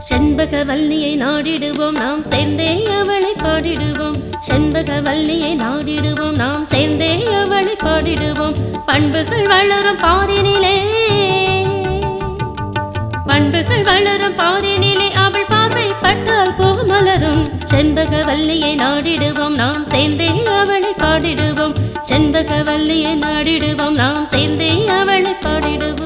செண்பகவல்லியை நாடிடுவோம் நாம் சேர்ந்தே அவளை பாடிடுவோம். செண்பகவல்லியை நாடிடுவோம் நாம் சேர்ந்தே அவளை பாடிடுவோம். பண்புகள் வளரும் பாரினிலே, பண்புகள் வளரும் பாரினிலே அவள் பார்வை பட்டால் பூ மலரும். செண்பகவல்லியை நாடிடுவோம் நாம் சேர்ந்தே அவளை பாடிடுவோம். செண்பகவல்லியை நாடிடுவோம் நாம் சேர்ந்தே அவளை பாடிடுவோம்.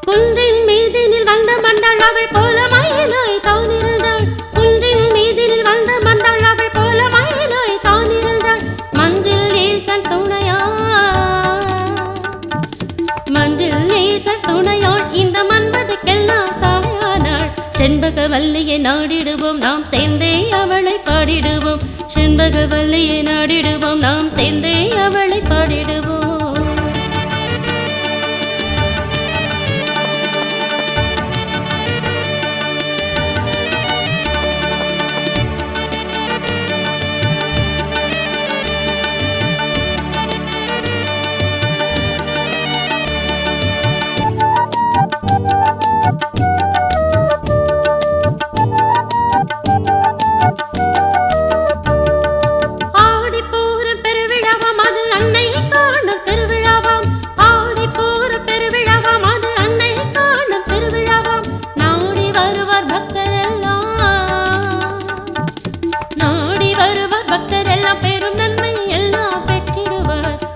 குன்றின் மீதினில் வந்த மந்தாள் அவள் போல மயிலாய் தானிருந்தாள். குன்றின் மீதினில் வந்த மந்தாள் அவள் போல மயிலாய் தானிருந்தாள். மன்றில் ஈசன் துணையாள், மன்றில் ஈசன் துணையாள் இந்த மன்பதுக்கெல்லாம் தாயானாள். செண்பகவல்லியை நாடிடுவோம் நாம் சேர்ந்தே அவளை பாடிடுவோம். செண்பகவல்லியை நாடிடுவோம் நாம் சேர்ந்தே அவளை பாடிடுவோம்.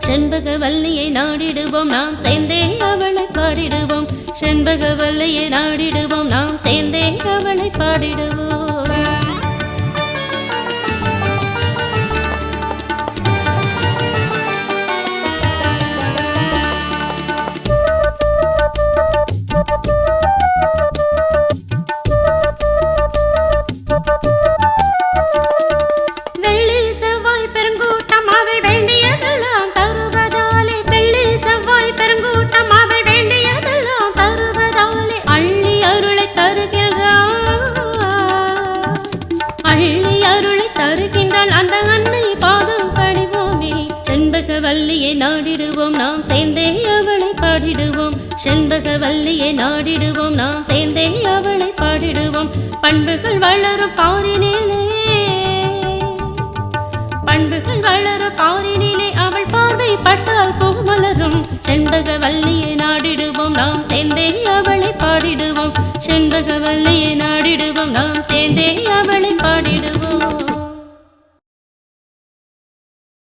செண்பகவல்லியை நாடிடுவோம் நாம் சேர்ந்தே அவளை பாடிடுவோம். செண்பகவல்லியை நாடிடுவோம் நாம் சேர்ந்தே அவளை பாடிடுவோம். அந்த அன்னை பாதம் பணிவோமே. செண்பகவல்லியை நாடிடுவோம் நாம் சேர்ந்தே அவளை பாடிடுவோம். செண்பகவல்லியை நாடிடுவோம் நாம் சேர்ந்தே அவளை பாடிடுவோம். பண்புகள் வளரும் பாரினிலே, பண்புகள் வளரும் பாரினிலே அவள் பார்வை பட்டால் பூ மலரும். செண்பகவல்லியை நாடிடுவோம் நாம் சேர்ந்தே அவளை பாடிடுவோம். செண்பகவல்லியை